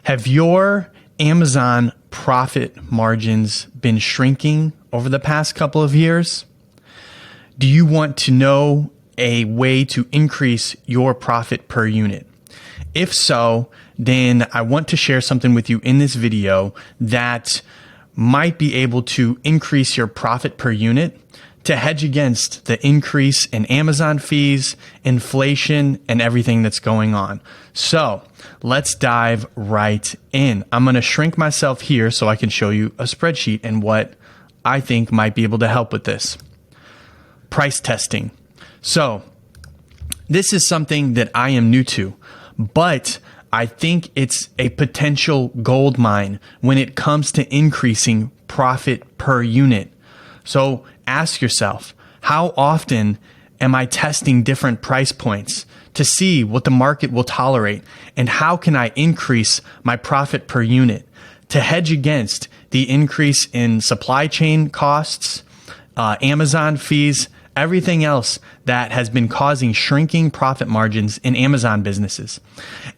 Have your Amazon profit margins been shrinking over the past couple of years? Do you want to know a way to increase your profit per unit? If so, then I want to share something with you in this video that might be able to increase your profit per unit to hedge against the increase in Amazon fees, inflation, and everything that's going on. So let's dive right in. I'm going to shrink myself here so I can show you a spreadsheet and what I think might be able to help with this. Price testing. So this is something that I am new to, but I think it's a potential gold mine when it comes to increasing profit per unit. So ask yourself, how often am I testing different price points to see what the market will tolerate? And how can I increase my profit per unit to hedge against the increase in supply chain costs, Amazon fees, everything else that has been causing shrinking profit margins in Amazon businesses?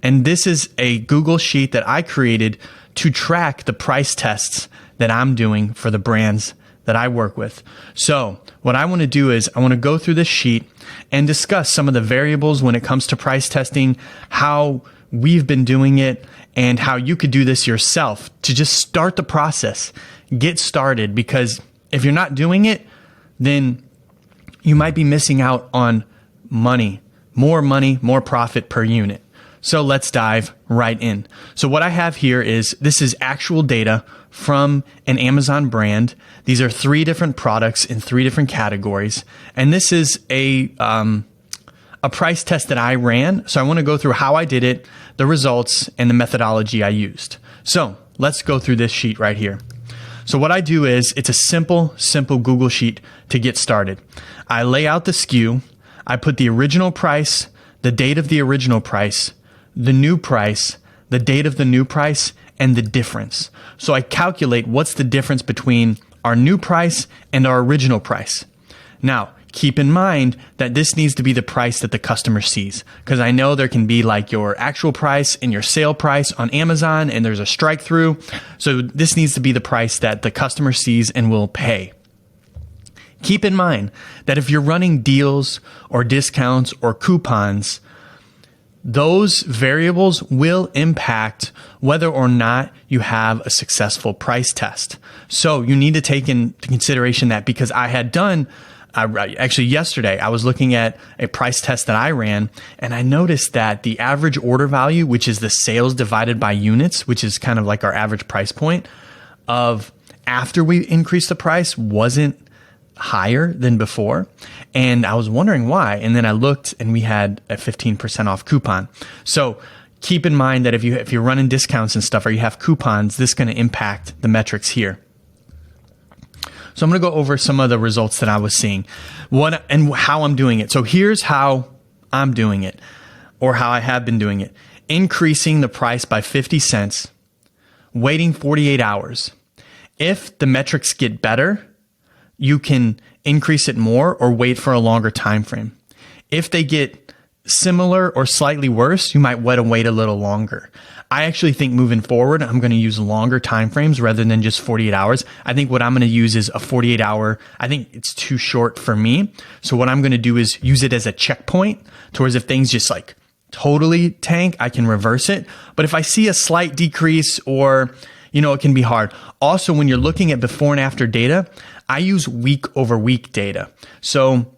And this is a Google sheet that I created to track the price tests that I'm doing for the brands that I work with. So what I want to do is I want to go through this sheet and discuss some of the variables when it comes to price testing, how we've been doing it, and how you could do this yourself to just start the process, get started. Because if you're not doing it, then you might be missing out on money, more profit per unit. So let's dive right in. So what I have here is, this is actual data from an Amazon brand. These are 3 different products in 3 different categories. And this is a price test that I ran. So I want to go through how I did it, the results, and the methodology I used. So let's go through this sheet right here. So what I do is, it's a simple Google sheet to get started. I lay out the SKU. I put the original price, the date of the original price, the new price, the date of the new price, and the difference. So I calculate what's the difference between our new price and our original price. Now, keep in mind that this needs to be the price that the customer sees, because I know there can be like your actual price and your sale price on Amazon, and there's a strike through. So this needs to be the price that the customer sees and will pay. Keep in mind that if you're running deals or discounts or coupons, those variables will impact whether or not you have a successful price test. So you need to take into consideration that, because I had done, actually yesterday, I was looking at a price test that I ran, and I noticed that the average order value, which is the sales divided by units, which is kind of like our average price point of after we increased the price, wasn't higher than before. And I was wondering why. And then I looked, and we had a 15% off coupon. So keep in mind that if you're running discounts and stuff, or you have coupons, this is going to impact the metrics here. So I'm going to go over some of the results that I was seeing, what and how I'm doing it. So here's how I'm doing it, or how I have been doing it. Increasing the price by 50 cents, waiting 48 hours. If the metrics get better, you can increase it more or wait for a longer time frame. If they get similar or slightly worse, you might want to wait a little longer. I actually think moving forward, I'm going to use longer time frames rather than just 48 hours. I think what I'm going to use is a 48 hour. I think it's too short for me. So what I'm going to do is use it as a checkpoint towards, if things just like totally tank, I can reverse it. But if I see a slight decrease, or it can be hard. Also, when you're looking at before and after data, I use week over week data. So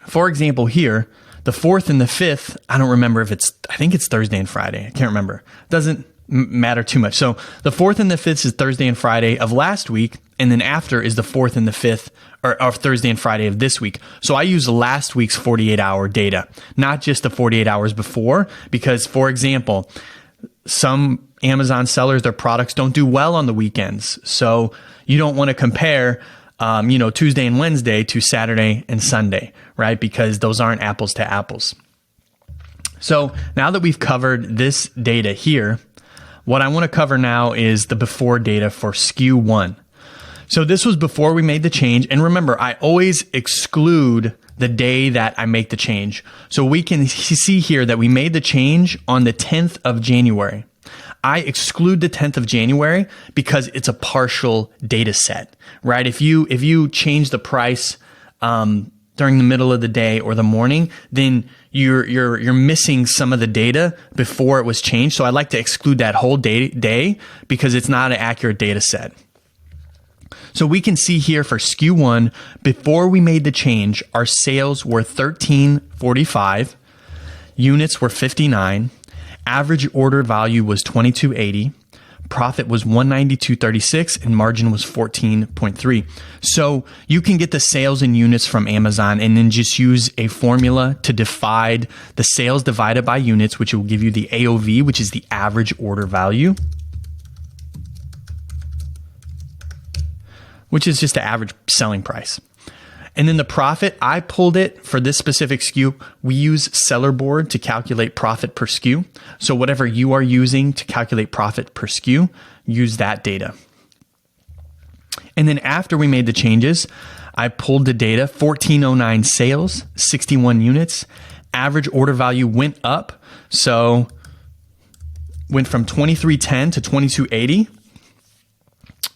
for example, here, the 4th and the 5th, I don't remember if I think it's Thursday and Friday. I can't remember. Doesn't matter too much. So the 4th and the 5th is Thursday and Friday of last week. And then after is the 4th and the 5th, or Thursday and Friday of this week. So I use last week's 48 hour data, not just the 48 hours before, because for example, some Amazon sellers, their products don't do well on the weekends. So you don't want to compare, Tuesday and Wednesday to Saturday and Sunday, right? Because those aren't apples to apples. So now that we've covered this data here, what I want to cover now is the before data for SKU 1. So this was before we made the change. And remember, I always exclude the day that I make the change. So we can see here that we made the change on the 10th of January. I exclude the 10th of January because it's a partial data set, right? If you change the price during the middle of the day or the morning, then you're missing some of the data before it was changed. So I like to exclude that whole day because it's not an accurate data set. So we can see here for SKU 1, before we made the change, our sales were 1345, units were 59, average order value was 2280, profit was 192.36, and margin was 14.3. So you can get the sales in units from Amazon and then just use a formula to divide the sales divided by units, which will give you the AOV, which is the average order value, which is just the average selling price. And then the profit, I pulled it for this specific SKU. We use Sellerboard to calculate profit per SKU. So whatever you are using to calculate profit per SKU, use that data. And then after we made the changes, I pulled the data, 1409 sales, 61 units. Average order value went up. So went from 2310 to 2280.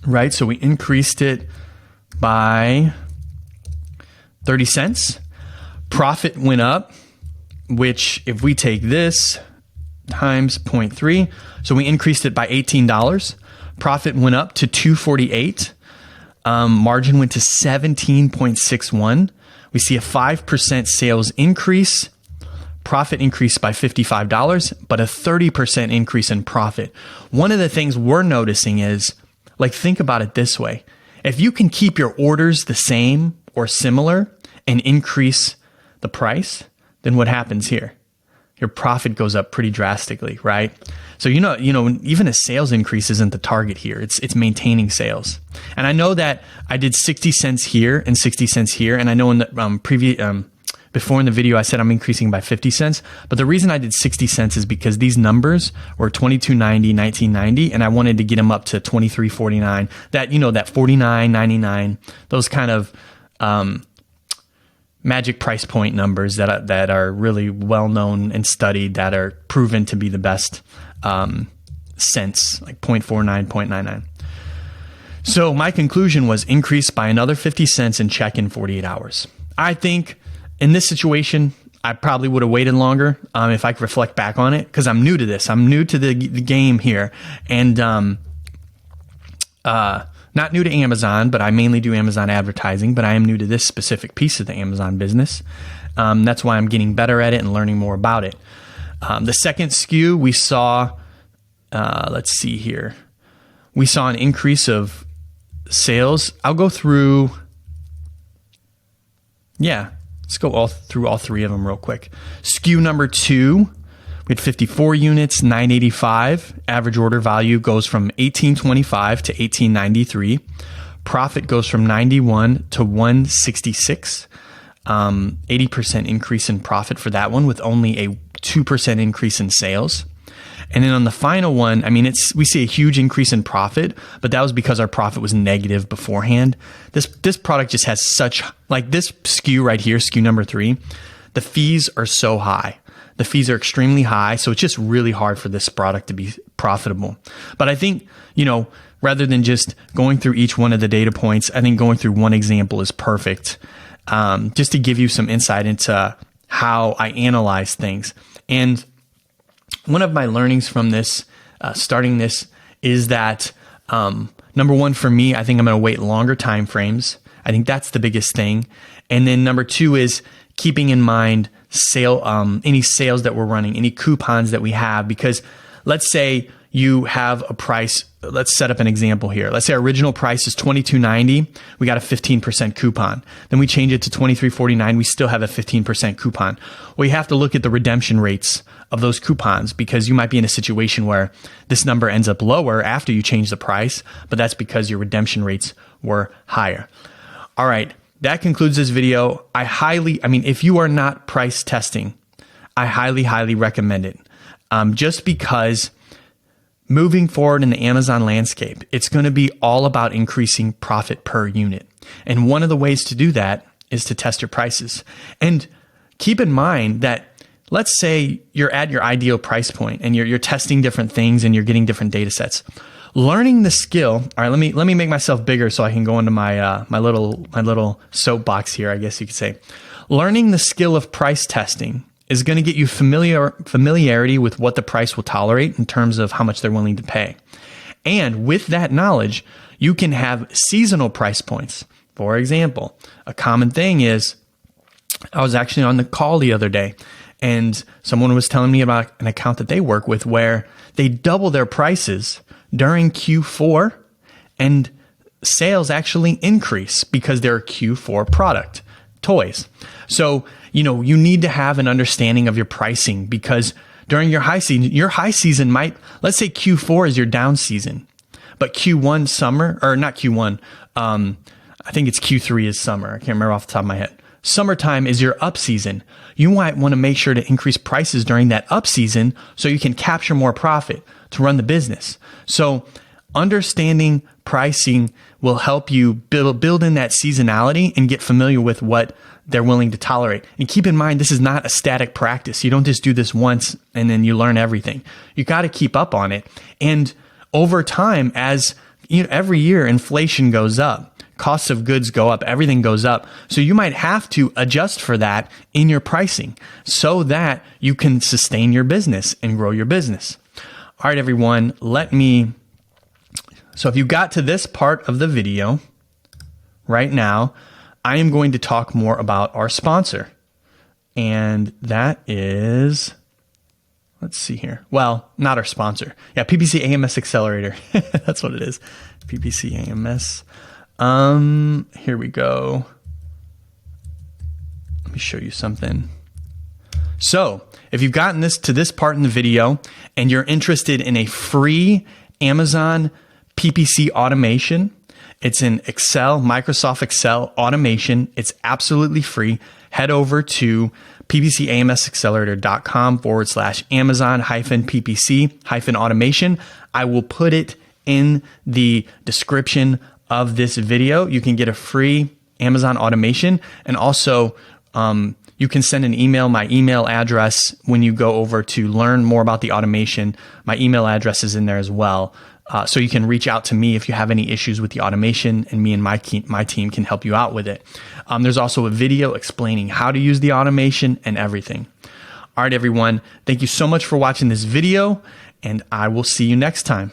Right, so we increased it by 30 cents. Profit went up, which if we take this times 0.3, so we increased it by $18. Profit went up to 248. Margin went to 17.61. We see a 5% sales increase. Profit increased by $55, but a 30% increase in profit. One of the things we're noticing is, like, think about it this way. If you can keep your orders the same or similar and increase the price, then what happens here? Your profit goes up pretty drastically, right? So, even a sales increase isn't the target here. It's maintaining sales. And I know that I did 60 cents here and 60 cents here. And I know in the before in the video, I said I'm increasing by 50 cents. But the reason I did 60 cents is because these numbers were $22.90, $19.90, and I wanted to get them up to $23.49. That, that $49.99, those kind of magic price point numbers that are really well known and studied, that are proven to be the best cents, like 0.49, 0.99. So my conclusion was increase by another 50 cents and check in 48 hours. I think in this situation, I probably would have waited longer if I could reflect back on it, because I'm new to this. I'm new to the game here, and not new to Amazon, but I mainly do Amazon advertising, but I am new to this specific piece of the Amazon business. That's why I'm getting better at it and learning more about it. The second SKU we saw, let's see here. We saw an increase of sales. I'll go through, let's go through all three of them real quick. SKU number 2, we had 54 units, 985. Average order value goes from 1825 to 1893. Profit goes from 91 to 166. 80% increase in profit for that one, with only a 2% increase in sales. And then on the final one, we see a huge increase in profit, but that was because our profit was negative beforehand. This product just has such, like this SKU right here, SKU number 3, the fees are so high. The fees are extremely high, so it's just really hard for this product to be profitable. But I think, rather than just going through each one of the data points, I think going through one example is perfect, just to give you some insight into how I analyze things. And one of my learnings from this, starting this, is that number one, for me, I think I'm going to wait longer time frames. I think that's the biggest thing. And then number 2 is keeping in mind any sales that we're running, any coupons that we have, because let's say you have a price. Let's set up an example here. Let's say our original price is $22.90. We got a 15% coupon. Then we change it to $23.49. We still have a 15% coupon. Well, you have to look at the redemption rates of those coupons, because you might be in a situation where this number ends up lower after you change the price, but that's because your redemption rates were higher. All right. That concludes this video. If you are not price testing, I highly, highly recommend it. Just because moving forward in the Amazon landscape, it's going to be all about increasing profit per unit. And one of the ways to do that is to test your prices. And keep in mind that let's say you're at your ideal price point and you're testing different things and you're getting different data sets. Learning the skill. All right, let me make myself bigger so I can go into my my little soapbox here, I guess you could say. Learning the skill of price testing is going to get you familiarity with what the price will tolerate in terms of how much they're willing to pay. And with that knowledge, you can have seasonal price points. For example, a common thing is, I was actually on the call the other day and someone was telling me about an account that they work with where they double their prices during Q4 and sales actually increase because they're a Q4 product, toys. So, you need to have an understanding of your pricing because during your high season might, let's say Q4 is your down season, but Q1 summer, or not Q1, I think it's Q3 is summer. I can't remember off the top of my head. Summertime is your up season. You might want to make sure to increase prices during that up season so you can capture more profit to run the business. So understanding pricing will help you build in that seasonality and get familiar with what they're willing to tolerate. And keep in mind, this is not a static practice. You don't just do this once and then you learn everything. You got to keep up on it. And over time, as every year inflation goes up, costs of goods go up, everything goes up. So you might have to adjust for that in your pricing so that you can sustain your business and grow your business. All right, everyone, so if you got to this part of the video right now, I am going to talk more about our sponsor. And that is, let's see here. Well, not our sponsor. Yeah, PPC AMS Accelerator. That's what it is. PPC AMS. Here we go. Let me show you something. So if you've gotten to this part in the video and you're interested in a free Amazon PPC automation, it's an Microsoft Excel automation. It's absolutely free. Head over to ppcamsaccelerator.com/Amazon-PPC-automation. I will put it in the description of this video. You can get a free Amazon automation, and also you can send an email. My email address, when you go over to learn more about the automation, my email address is in there as well. So you can reach out to me if you have any issues with the automation, and me and my team can help you out with it. There's also a video explaining how to use the automation and everything. All right, everyone. Thank you so much for watching this video, and I will see you next time.